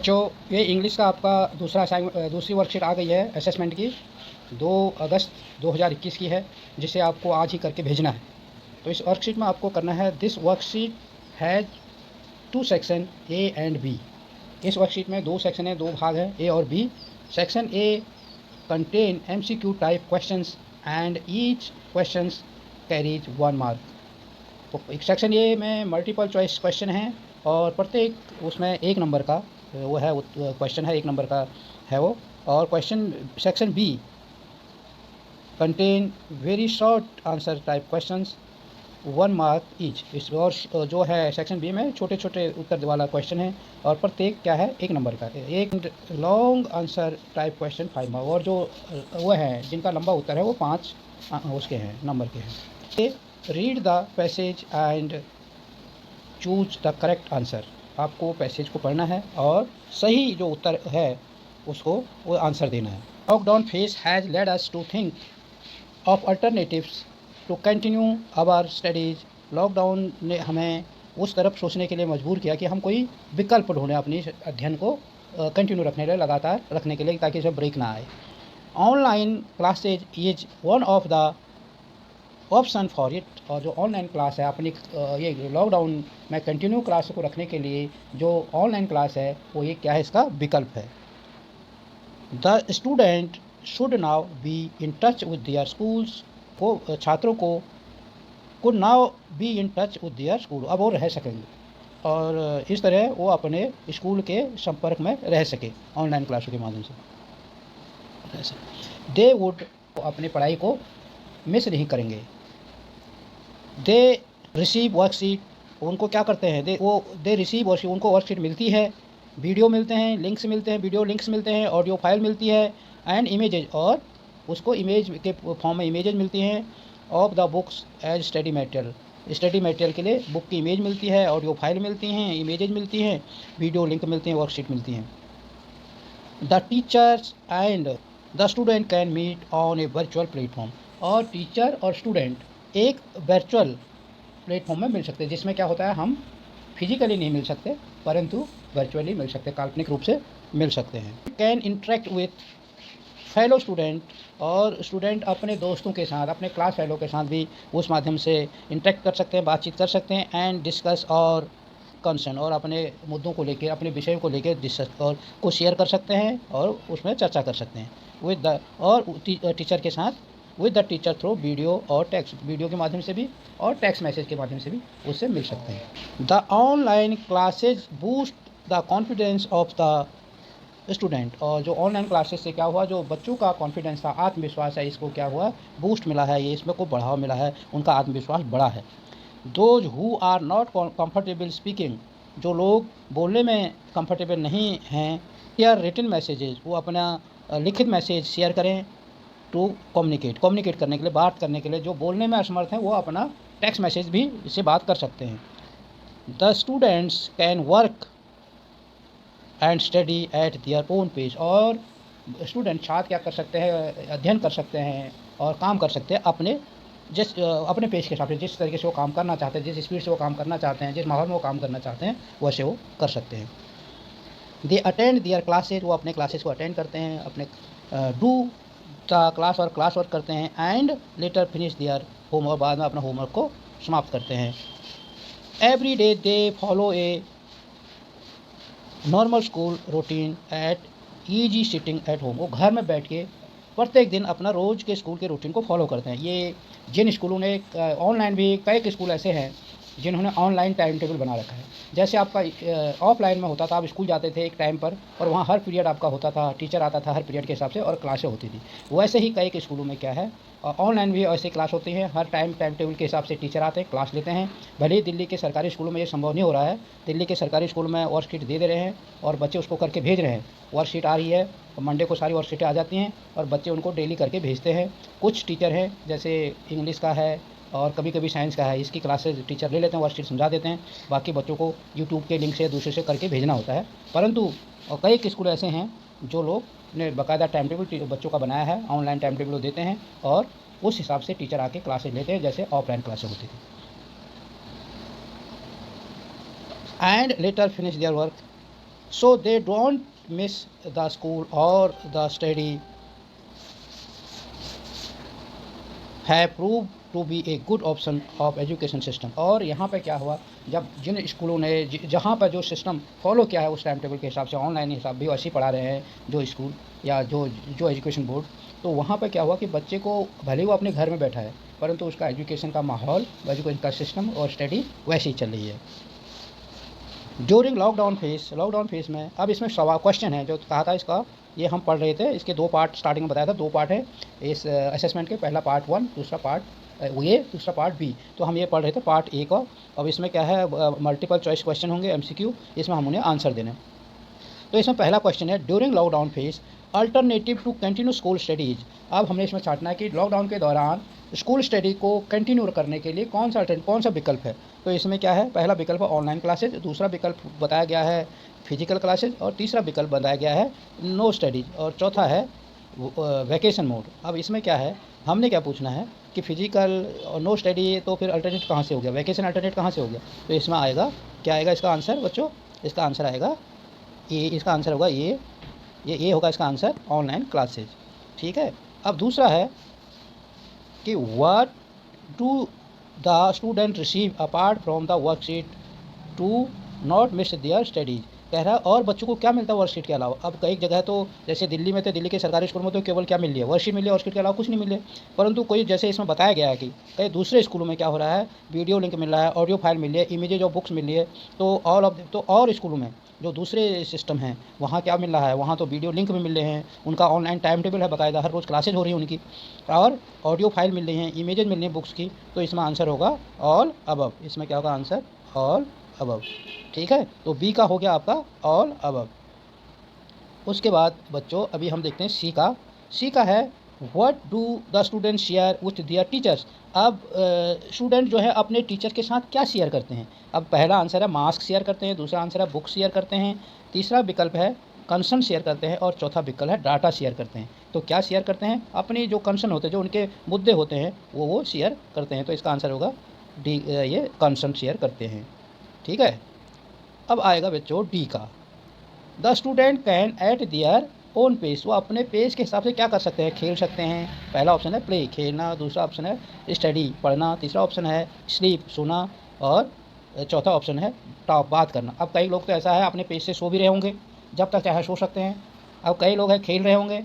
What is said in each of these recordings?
बच्चों, ये इंग्लिश का आपका दूसरी वर्कशीट आ गई है असेसमेंट की। 2 अगस्त 2021 की है, जिसे आपको आज ही करके भेजना है। तो इस वर्कशीट में आपको करना है, this worksheet has 2 section A and B. इस वर्कशीट में 2 सेक्शन है, 2 भाग हैं, ए और B. Section A contain MCQ type questions and each questions carries 1 mark. तो एक सेक्शन ए में मल्टीपल चॉइस क्वेश्चन हैं और प्रत्येक उसमें 1 नंबर का वो है, क्वेश्चन है 1 नंबर का है वो। और section B contain very short answer type questions 1 mark each. इस और जो है सेक्शन बी में छोटे छोटे उत्तर वाला क्वेश्चन है और प्रत्येक क्या है, 1 नंबर का। एक long answer type question 5 mark, और जो वो है जिनका लंबा उत्तर है वो 5 उसके हैं, नंबर के हैं। Read the passage and choose the correct answer. आपको पैसेज को पढ़ना है और सही जो उत्तर है उसको वो आंसर देना है। Lockdown phase has led us to think of alternatives to continue our studies. Lockdown ने हमें उस तरफ सोचने के लिए मजबूर किया कि हम कोई विकल्प ढूंढें अपनी अध्ययन को कंटिन्यू रखने के लिए, लगातार रखने के लिए, ताकि इसे ब्रेक ना आए। Online classes is one of the option for it. और जो ऑनलाइन क्लास है अपनी ये लॉकडाउन में कंटिन्यू क्लास को रखने के लिए जो ऑनलाइन क्लास है वो ये क्या है, इसका विकल्प है। The student should now be in touch with their schools. को छात्रों को now be in touch with their school, अब वो रह सकेंगे और इस तरह वो अपने स्कूल के संपर्क में रह सके, ऑनलाइन क्लासों के माध्यम से रह सके। दे वुड, अपनी पढ़ाई को मिस नहीं करेंगे। दे रिसीव वर्कशीट, उनको क्या करते हैं, दे रिसीव वर्कशीट, उनको वर्कशीट मिलती है, वीडियो मिलते हैं, लिंक्स मिलते हैं, वीडियो लिंक्स मिलते हैं, ऑडियो फाइल मिलती है, एंड इमेजेज, और उसको इमेज के फॉर्म में इमेजेज मिलती हैं, of the books as study material. Study material के लिए बुक की इमेज मिलती है, ऑडियो फाइल मिलती हैं, इमेजेज मिलती हैं, वीडियो लिंक मिलते हैं, वर्कशीट मिलती हैं। The teachers and the student can meet on a virtual platform. और टीचर और स्टूडेंट एक वर्चुअल प्लेटफॉर्म में मिल सकते हैं, जिसमें क्या होता है, हम फिजिकली नहीं मिल सकते परंतु वर्चुअली मिल सकते, काल्पनिक रूप से मिल सकते हैं। Can interact with fellow student, और स्टूडेंट अपने दोस्तों के साथ, अपने क्लास फेलो के साथ भी उस माध्यम से इंटरेक्ट कर सकते हैं, बातचीत कर सकते हैं। एंड डिस्कस और कंसर्न, और अपने मुद्दों को लेकर, अपने विषयों को लेकर डिस्कस और को शेयर कर सकते हैं और उसमें चर्चा कर सकते हैं विद द, और टीचर के साथ, with the teacher through video और टेक्स्ट, वीडियो के माध्यम से भी और टेक्स्ट मैसेज के माध्यम से भी उससे मिल सकते हैं। The online classes boost the confidence of the student, और जो ऑनलाइन क्लासेस से क्या हुआ, जो बच्चों का कॉन्फिडेंस था, आत्मविश्वास है, इसको क्या हुआ, बूस्ट मिला है, ये इसमें को बढ़ावा मिला है, उनका आत्मविश्वास बढ़ा है। Those who are not comfortable speaking, जो लोग बोलने में कंफर्टेबल नहीं हैं, या रिटन मैसेजेस, वो अपना लिखित मैसेज शेयर करें, टू कम्युनिकेट करने के लिए, बात करने के लिए। जो बोलने में असमर्थ हैं वो अपना टेक्स्ट मैसेज भी इससे बात कर सकते हैं। The students can work and study eight their own page, और स्टूडेंट छात्र क्या कर सकते हैं, अध्ययन कर सकते हैं और काम कर सकते हैं अपने अपने पेज के हिसाब से, जिस तरीके से वो काम करना चाहते हैं, जिस स्पीड से वो काम करना चाहते हैं, जिस माहौल में वो काम करना चाहते हैं, वैसे वो कर सकते हैं। दे अटेंड देयर क्लासेज, वो अपने क्लासेस को अटेंड करते हैं, अपने डू द क्लास और क्लास वर्क करते हैं, and later finish their homework, बाद में अपना होमवर्क को समाप्त करते हैं। Every day they follow a normal school routine at easy sitting at home, वो घर में बैठ के प्रत्येक दिन अपना रोज़ के स्कूल के रूटीन को फॉलो करते हैं। ये जिन स्कूलों ने, ऑनलाइन भी कई स्कूल ऐसे हैं जिन्होंने ऑनलाइन टाइम टेबल बना रखा है। जैसे आपका ऑफलाइन में होता था, आप स्कूल जाते थे एक टाइम पर और वहाँ हर पीरियड आपका होता था, टीचर आता था हर पीरियड के हिसाब से और क्लासें होती थी। वैसे ही कई स्कूलों में क्या है, ऑनलाइन भी ऐसे क्लास होती हैं, हर टाइम टेबल के हिसाब से टीचर आते हैं, क्लास लेते हैं। भले ही दिल्ली के सरकारी स्कूलों में ये संभव नहीं हो रहा है, दिल्ली के सरकारी स्कूल में वर्कशीट दे रहे हैं और बच्चे उसको करके भेज रहे हैं। वर्कशीट आ रही है, मंडे को सारी वर्कशीटें आ जाती हैं और बच्चे उनको डेली करके भेजते हैं। कुछ टीचर हैं, जैसे इंग्लिश का है और कभी कभी साइंस का है, इसकी क्लासेज टीचर ले लेते हैं, वर्कशीट समझा देते हैं, बाकी बच्चों को यूट्यूब के लिंक से दूसरे से करके भेजना होता है। परंतु कई स्कूल ऐसे हैं जो लोग ने बाकायदा टाइम टेबल बच्चों का बनाया है, ऑनलाइन टाइम टेबल देते हैं और उस हिसाब से टीचर आके क्लासेज लेते हैं, जैसे ऑफलाइन क्लासेज होती थी। And later finish their work, so they don't miss the school or the study have proved to be a good option of education system. और यहाँ पे क्या हुआ, जब जिन स्कूलों ने जहाँ पर जो सिस्टम फॉलो किया है उस टाइम टेबल के हिसाब से, ऑनलाइन हिसाब भी वैसे ही पढ़ा रहे हैं जो स्कूल या जो एजुकेशन बोर्ड, तो वहाँ पे क्या हुआ कि बच्चे को भले वो अपने घर में बैठा है परंतु उसका एजुकेशन का माहौल, एजुकेशन का सिस्टम और स्टडी वैसे ही चल रही है। ड्यूरिंग लॉकडाउन फेज में, अब इसमें सवाल क्वेश्चन है जो कहा था इसका, ये हम पढ़ रहे थे, इसके दो पार्ट स्टार्टिंग में बताया था, दो पार्ट है इस असेसमेंट के, पहला पार्ट 1, दूसरा पार्ट ये, दूसरा पार्ट बी। तो हम ये पढ़ रहे थे पार्ट ए का। अब इसमें क्या है, मल्टीपल चॉइस क्वेश्चन होंगे, एमसीक्यू, इसमें हम उन्हें आंसर देने। तो इसमें पहला क्वेश्चन है, during lockdown phase alternative to continue school studies. अब हमने इसमें छांटना है कि लॉकडाउन के दौरान स्कूल स्टडी को कंटिन्यू करने के लिए कौन सा विकल्प है। तो इसमें क्या है, पहला विकल्प है ऑनलाइन क्लासेज, दूसरा विकल्प बताया गया है फिजिकल क्लासेज, और तीसरा विकल्प बताया गया है नो स्टडीज, और चौथा है वैकेशन मोड। अब इसमें क्या है, हमने क्या पूछना है कि फिजिकल और नो स्टडी, तो फिर अल्टरनेट कहाँ से हो गया, वैकेशन अल्टरनेट कहाँ से हो गया। तो इसमें आएगा, क्या आएगा इसका आंसर बच्चों, इसका आंसर आएगा ये, इसका आंसर होगा ये होगा इसका आंसर, ऑनलाइन क्लासेज। ठीक है। अब दूसरा है कि what do the student receive apart from the worksheet to not miss their studies. कह रहा है और बच्चों को क्या मिलता है वर्कशीट के अलावा। अब कई जगह तो जैसे दिल्ली में, तो दिल्ली के सरकारी स्कूल में तो केवल क्या मिल रही है, वर्कशीट मिली है, वर्कशीट के अलावा कुछ नहीं मिले। परंतु कोई जैसे इसमें बताया गया है कि कई दूसरे स्कूलों में क्या हो रहा है, वीडियो लिंक मिल रहा है, ऑडियो फाइल मिल रही है, इमेजेज और बुक्स मिल रही है। तो और स्कूलों में जो दूसरे सिस्टम हैं वहाँ क्या मिल रहा है, वहाँ तो वीडियो लिंक भी मिल रहे हैं, उनका ऑनलाइन टाइम टेबल है बाकायदा, हर रोज़ क्लासेज हो रही हैं उनकी, और ऑडियो फाइल मिल रही हैं, इमेजेज मिल रही हैं बुक्स की। तो इसमें आंसर होगा ऑल अबव। इसमें क्या होगा आंसर, ऑल अबव। ठीक है, तो बी का हो गया आपका ऑल अबव। उसके बाद बच्चों अभी हम देखते हैं सी का है what do the student share with their teachers. अब स्टूडेंट जो है अपने टीचर के साथ क्या शेयर करते हैं। अब पहला आंसर है मास्क शेयर करते हैं, दूसरा आंसर है बुक शेयर करते हैं, तीसरा विकल्प है कंसर्न शेयर करते हैं, और चौथा विकल्प है डाटा शेयर करते हैं। तो क्या शेयर करते हैं, अपने जो कंसर्न होते हैं, जो उनके मुद्दे होते हैं वो शेयर करते हैं। तो इसका आंसर होगा डी, ये कंसर्न शेयर करते हैं। ठीक है। अब आएगा बच्चों डी का, the student can at their own pace. वो अपने पेस के हिसाब से क्या कर सकते हैं, खेल सकते हैं। पहला ऑप्शन है प्ले, खेलना, दूसरा ऑप्शन है स्टडी, पढ़ना, तीसरा ऑप्शन है स्लीप, सोना, और चौथा ऑप्शन है टॉक, बात करना। अब कई लोग तो ऐसा है अपने पेस से सो भी रहे होंगे, जब तक चाहे सो सकते हैं। अब कई लोग हैं खेल रहे होंगे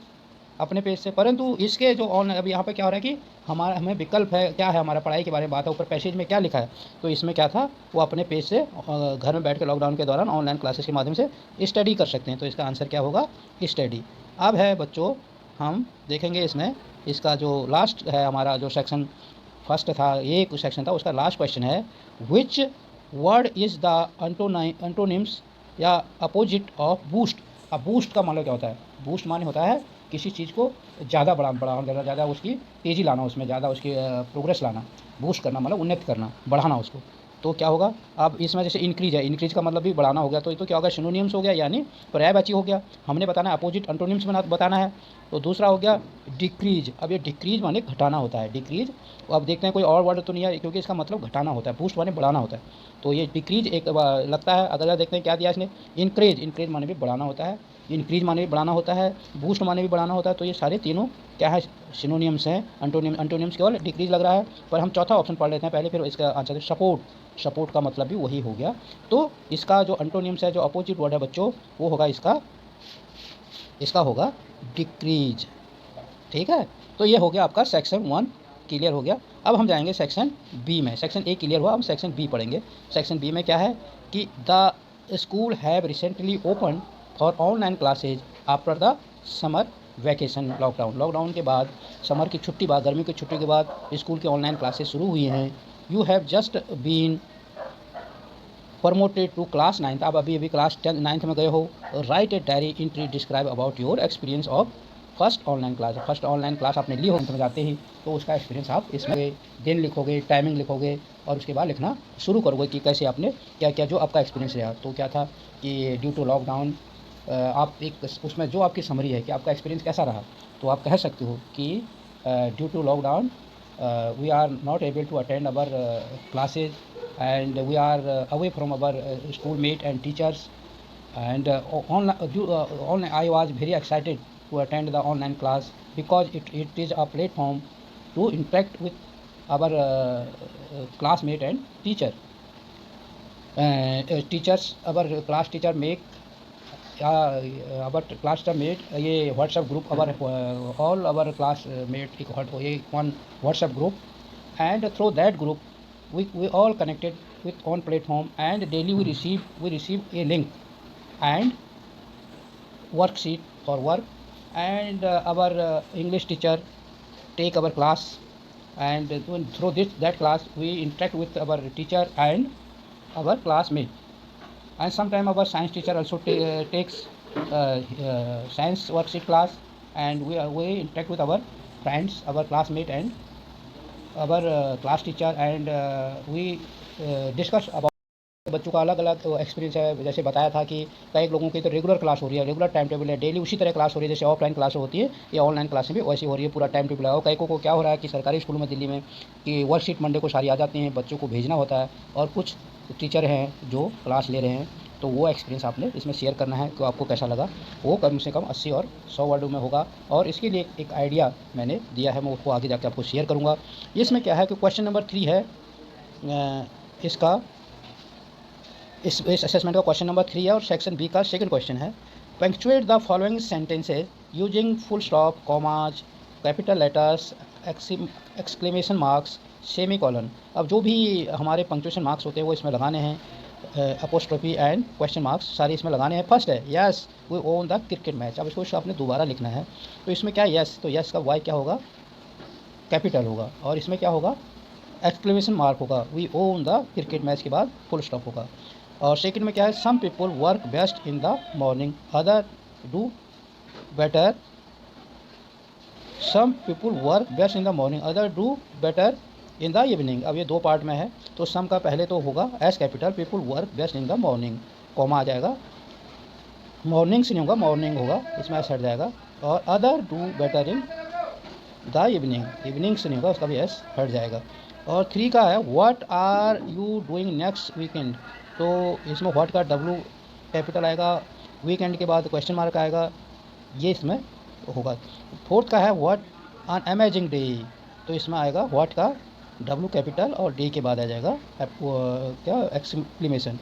अपने पेज से, परंतु इसके जो ऑन, अब यहाँ पे क्या हो रहा है कि हमें विकल्प है, क्या है, हमारा पढ़ाई के बारे में बात है, ऊपर पैसेज में क्या लिखा है। तो इसमें क्या था, वो अपने पेज से घर में बैठ के लॉकडाउन के दौरान ऑनलाइन क्लासेस के माध्यम से स्टडी कर सकते हैं। तो इसका आंसर क्या होगा, स्टडी। अब है बच्चों, हम देखेंगे इसमें इसका जो लास्ट है हमारा जो सेक्शन फर्स्ट था, ये सेक्शन था, उसका लास्ट क्वेश्चन है which word is the antonyms या अपोजिट ऑफ बूस्ट। अब बूस्ट का मतलब क्या होता है, बूस्ट माने होता है किसी चीज़ को ज़्यादा बढ़ाना, ज़्यादा उसकी तेज़ी लाना, उसमें ज़्यादा उसकी प्रोग्रेस लाना। बूस्ट करना मतलब उन्नत करना, बढ़ाना उसको। तो क्या होगा, अब इसमें जैसे इंक्रीज है, इंक्रीज का मतलब भी बढ़ाना हो गया। तो ये तो क्या होगा, सिनोनिम्स हो गया, यानी पर्यायवाची हो गया। हमने बताना है अपोजिट एंटोनिम्स बताना है। तो दूसरा हो गया डिक्रीज। अब ये डिक्रीज माने घटाना होता है, डिक्रीज। अब देखते हैं कोई और वर्ड तो नहीं है, क्योंकि इसका मतलब घटाना होता है, बूस्ट माने बढ़ाना होता है। तो ये डिक्रीज एक लगता है। अगर देखते हैं क्या दिया इसने, इंक्रीज, इंक्रीज माने भी बढ़ाना होता है, इंक्रीज माने भी बढ़ाना होता है, बूस्ट माने भी बढ़ाना होता है। तो ये सारे तीनों क्या है, सिनोनिम्स हैं। एंटोनिम्स केवल डिक्रीज लग रहा है, पर हम चौथा ऑप्शन पढ़ लेते हैं पहले, फिर इसका आंसर सपोर्ट। सपोर्ट का मतलब भी वही हो गया। तो इसका जो एंटोनिम्स है, जो अपोजिट वर्ड है बच्चों, वो होगा इसका होगा डिक्रीज। ठीक है। तो ये हो गया आपका सेक्शन 1 क्लियर हो गया। अब हम जाएंगे सेक्शन बी में। सेक्शन ए क्लियर हुआ, हम सेक्शन बी पढ़ेंगे। सेक्शन बी में क्या है कि the school have recently open for online classes after the summer vacation. Lockdown के बाद, समर की छुट्टी बाद, गर्मी की छुट्टी के बाद स्कूल के ऑनलाइन क्लासेज शुरू हुई हैं। You have just been promoted to class 9th। आप अभी क्लास 9th में गए हो। Write a diary entry describe about your experience of first online class. First online class आपने ली हो में जाते ही, तो उसका एक्सपीरियंस आप इसमें दिन लिखोगे, टाइमिंग लिखोगे, और उसके बाद लिखना शुरू करोगे कि कैसे आपने क्या क्या जो आपका एक्सपीरियंस रहा। तो क्या था कि ड्यू टू लॉकडाउन, आप एक उसमें जो आपकी समरी है कि आपका एक्सपीरियंस कैसा रहा, तो आप कह सकते हो कि due to lockdown we are not able to attend our classes, and we are away from our schoolmate and teachers, And online, I was very excited to attend the online class because it is a platform to interact with our classmate and teacher. Teachers, our class teacher make our class teacher made ये WhatsApp group all our class made one WhatsApp group, and through that group we all connected with on platform, and daily we receive a link and worksheet for work, and our English teacher take our class, and through that class we interact with our teacher and our classmate. And sometimes our science teacher also takes science worksheet class, and we interact with our friends, our classmate and our class teacher, and we discuss about बच्चों का अलग अलग experience है। जैसे बताया था कि कई लोगों की तो रेगुलर क्लास हो रही है, रेगुलर टाइम टेबल है, डेली उसी तरह क्लास हो रही है जैसे ऑफलाइन क्लास होती है, या ऑनलाइन क्लास में भी वैसी हो रही है, पूरा टाइम टेबल है। और कई को क्या हो रहा है कि सरकारी स्कूलों में दिल्ली में कि वर्कशीट मंडे को सारी आ जाती हैं, बच्चों को भेजना होता है, और कुछ टीचर हैं जो क्लास ले रहे हैं, तो वो एक्सपीरियंस आपने इसमें शेयर करना है कि आपको कैसा लगा। वो कम से कम 80 और 100 वर्ड में होगा, और इसके लिए एक आइडिया मैंने दिया है, मैं उसको आगे जाकर आपको शेयर करूँगा। इसमें क्या है कि क्वेश्चन नंबर 3 है, इसका इस असेसमेंट का क्वेश्चन नंबर 3 है, और सेक्शन बी का सेकंड क्वेश्चन है, punctuate the following sentences using full stop, commas, capital letters, exclamation marks, semi colon. अब जो भी हमारे पंक्चुएशन मार्क्स होते हैं वो इसमें लगाने हैं, अपोस्ट्रोफी एंड क्वेश्चन मार्क्स सारे इसमें लगाने हैं। फर्स्ट है yes we won the cricket match. अब इसको आपने दोबारा लिखना है, तो इसमें क्या यस, तो यस का वाई क्या होगा, कैपिटल होगा, और इसमें क्या होगा, एक्सक्लेमेशन मार्क होगा, we won the cricket match के बाद फुल स्टॉप होगा। और सेकंड में क्या है, some people work best in the morning, other do better, some people work best in the morning, other do better in the evening. अब ये दो पार्ट में है, तो सम का पहले तो होगा S capital, people work best in the morning, comma आ जाएगा, मॉर्निंग से नहीं होगा, मॉर्निंग होगा, इसमें एस हट जाएगा, और other do better in the evening, evening से नहीं होगा, उसका भी एस हट जाएगा। और 3 का है what are you doing next weekend, तो इसमें व्हाट का डब्ल्यू कैपिटल आएगा, वीकेंड के बाद क्वेश्चन मार्क आएगा, ये इसमें होगा। 4th का है व्हाट ऑन अमेजिंग डे, तो इसमें आएगा व्हाट का डब्ल्यू कैपिटल और डे के बाद आ जाएगा क्या एक्सक्लेमेशन।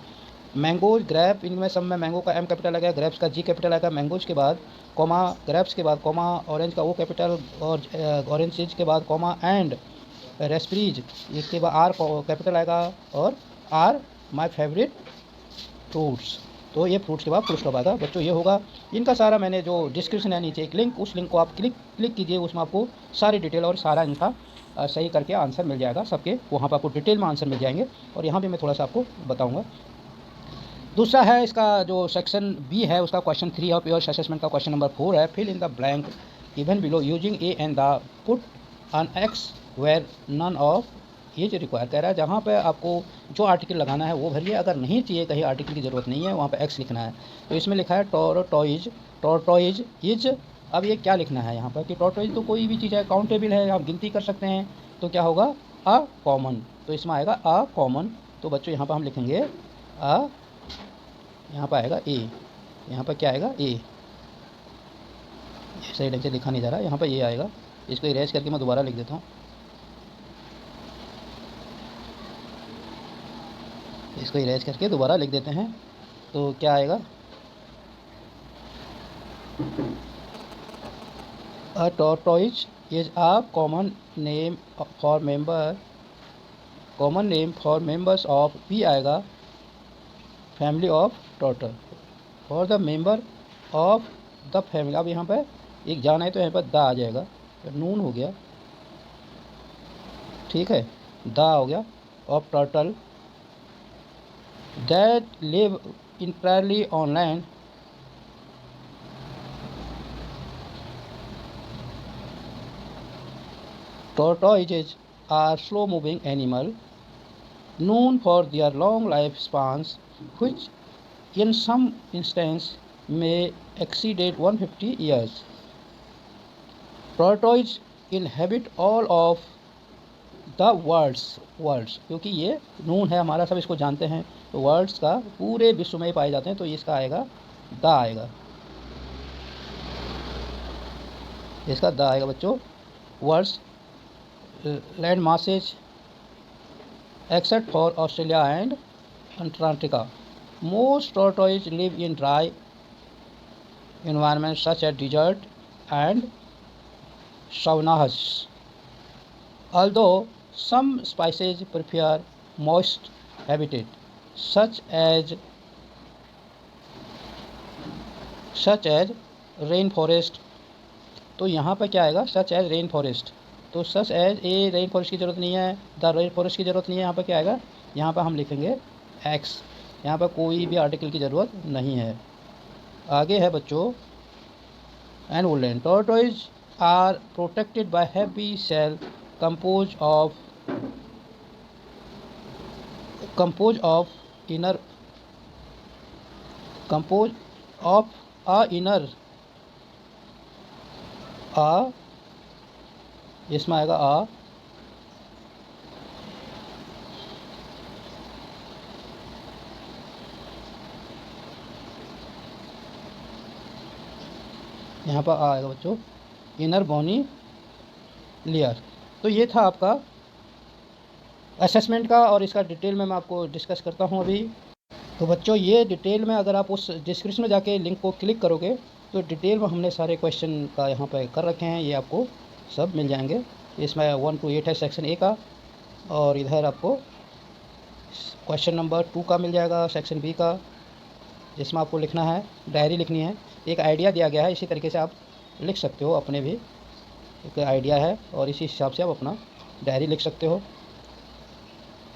मैंगोज, ग्रेप, इनमें सब में मैंगो का एम कैपिटल आएगा, ग्रेप्स का जी कैपिटल आएगा, मैंगोज के बाद कॉमा, ग्रेप्स के बाद कॉमा, ऑरेंज का ओ कैपिटल, और ऑरेंज के बाद कॉमा, एंड रेस्परीज इसके बाद आर कैपिटल आएगा, और आर माय फेवरेट फ्रूट्स, तो ये फ्रूट्स के बाद फुल स्टॉप आएगा। बच्चों ये होगा, इनका सारा मैंने जो डिस्क्रिप्शन है नीचे एक लिंक, उस लिंक को आप क्लिक कीजिए, उसमें आपको सारी डिटेल और सारा इनका सही करके आंसर मिल जाएगा सबके, वहाँ पर आपको डिटेल में आंसर मिल जाएंगे, और यहाँ भी मैं थोड़ा सा आपको बताऊँगा। दूसरा है इसका जो सेक्शन बी है उसका क्वेश्चन 3 ऑफ योर असेसमेंट का क्वेश्चन नंबर 4 है, fill in the blank given below using a and the put on X where none of is require. कह रहा है जहाँ पे आपको जो आर्टिकल लगाना है वो भरिए, अगर नहीं चाहिए कहीं आर्टिकल की ज़रूरत नहीं है वहाँ पे एक्स लिखना है। तो इसमें लिखा है टॉर्टोइज इज, अब ये क्या लिखना है यहाँ पर कि टॉर्टोइज तो कोई भी चीज़ है, काउंटेबल है, आप गिनती कर सकते हैं, तो क्या होगा अ कॉमन, तो इसमें आएगा अ कॉमन। तो बच्चों यहाँ पर हम लिखेंगे अ, यहाँ पर आएगा ए, यहाँ पर क्या आएगा ए, सही ढंग से लिखा नहीं जा रहा, यहाँ पर ये आएगा, इसको इरेज करके मैं दोबारा लिख देता हूँ, इसको इरेज करके दोबारा लिख देते हैं, तो क्या आएगा, a tortoise is a common name for members of, P आएगा family of turtle, for the member of the family. अब यहाँ पर एक जाना है तो यहाँ पर द आ जाएगा, नून हो गया, ठीक है, द हो गया, of turtle that live entirely on land, tortoises are slow moving animal known for their long lifespans, which in some instances may exceed 150 years. Tortoises inhabit all of the words, क्योंकि ये नून है हमारा, सब इसको जानते हैं, तो वर्ड्स का पूरे विश्व में पाए जाते हैं, तो इसका आएगा द आएगा, इसका द आएगा बच्चों। Words land masses except for Australia and Antarctica, most tortoise live in dry environments such as desert and savannas, although some species prefer moist habitat such as rainforest। तो यहाँ पर क्या आएगा, सच एज रेन फॉरेस्ट, तो such as a rain forest की ज़रूरत नहीं है, द रेन फॉरेस्ट की ज़रूरत नहीं है, यहाँ पर क्या आएगा, यहाँ पर हम लिखेंगे एक्स, यहाँ पर कोई भी आर्टिकल की ज़रूरत नहीं है। आगे है बच्चों and woodland, tortoise are protected by heavy shell compose of inner इसमें आएगा यहाँ पर आएगा बच्चों इनर बोनी लेयर। तो ये था आपका असेसमेंट का, और इसका डिटेल में मैं आपको डिस्कस करता हूँ अभी। तो बच्चों ये डिटेल में अगर आप उस डिस्क्रिप्शन में जाके लिंक को क्लिक करोगे तो डिटेल में हमने सारे क्वेश्चन का यहाँ पे कर रखे हैं, ये आपको सब मिल जाएंगे। इसमें 1 to 8 है सेक्शन ए का, और इधर आपको क्वेश्चन नंबर 2 का मिल जाएगा सेक्शन बी का, जिसमें आपको लिखना है, डायरी लिखनी है। एक आइडिया दिया गया है, इसी तरीके से आप लिख सकते हो, अपने भी एक आइडिया है और इसी हिसाब से आप अपना डायरी लिख सकते हो।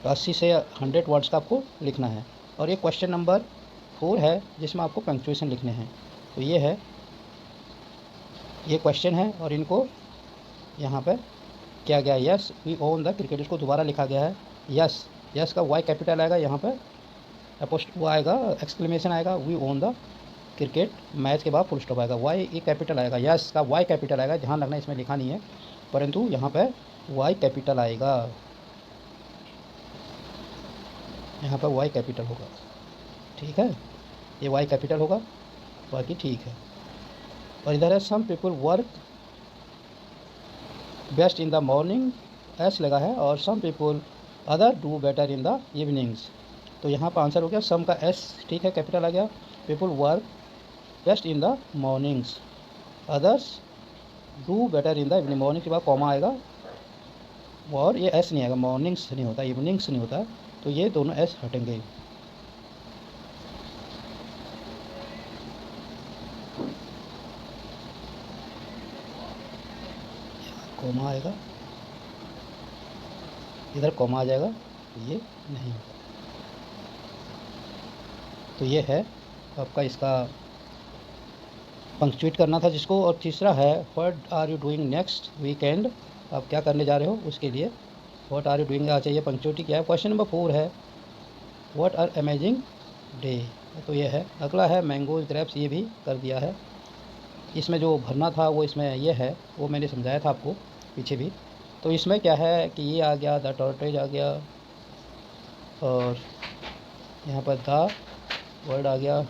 80 से 100 वर्ड्स का आपको लिखना है। और ये क्वेश्चन नंबर 4 है जिसमें आपको पंक्चुएशन लिखने हैं। तो ये है, ये क्वेश्चन है और इनको यहाँ पर किया गया है, yes we won the cricket, इसको दोबारा लिखा गया है यस। यस का वाई कैपिटल आएगा, यहाँ पर अपोस्ट वो आएगा, एक्सक्लेमेशन आएगा, we won the cricket, match के बाद फुल स्टॉप आएगा, वाई ए कैपिटल आएगा, यस का वाई कैपिटल आएगा, ध्यान रखना इसमें लिखा नहीं है परंतु यहाँ पर वाई कैपिटल आएगा, यहाँ पर वाई कैपिटल होगा, ठीक है, ये वाई कैपिटल होगा, बाकी ठीक है। और इधर है some people work best in the morning, S लगा है, और some people other do better in the evenings. तो यहाँ पर आंसर हो गया सम का एस, ठीक है, कैपिटल आ गया। People work best in the mornings, others do better in the evening, morning के बाद कॉमा आएगा और ये एस नहीं आएगा, मॉर्निंग्स नहीं होता, इवनिंग्स नहीं होता, तो ये दोनों एस हटेंगे। कॉमा आएगा, इधर कॉमा आ जाएगा, ये नहीं। तो ये है आपका, इसका पंक्चुएट करना था जिसको। और तीसरा है what are you doing next weekend, आप क्या करने जा रहे हो उसके लिए व्हाट आर यू डूइंग आ चाहिए, पंक्चुएटी क्या है। क्वेश्चन नंबर 4 है व्हाट आर अमेजिंग डे, तो ये है। अगला है मैंगोज ग्रेप्स, ये भी कर दिया है। इसमें जो भरना था वो इसमें ये है, वो मैंने समझाया था आपको पीछे भी। तो इसमें क्या है कि ये आ गया, द टॉर्टोइज आ गया, और यहाँ पर द वर्ड आ गया,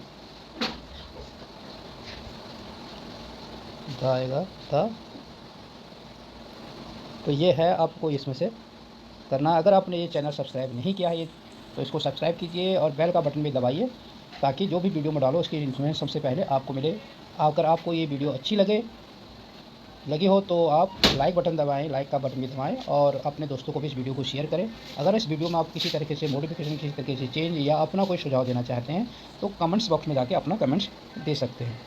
द आएगा द। तो ये है, आपको इसमें से करना। अगर आपने ये चैनल सब्सक्राइब नहीं किया है तो इसको सब्सक्राइब कीजिए और बेल का बटन भी दबाइए, ताकि जो भी वीडियो में डालो उसकी इन्फॉर्मेशन सबसे पहले आपको मिले। अगर आपको ये वीडियो अच्छी लगी हो तो आप लाइक बटन दबाएं, लाइक का बटन भी दबाएं, और अपने दोस्तों को भी इस वीडियो को शेयर करें। अगर इस वीडियो में आप किसी तरीके से मॉडिफिकेशन, किसी तरीके से चेंज या अपना कोई सुझाव देना चाहते हैं तो कमेंट्स बॉक्स में जाके अपना कमेंट्स दे सकते हैं।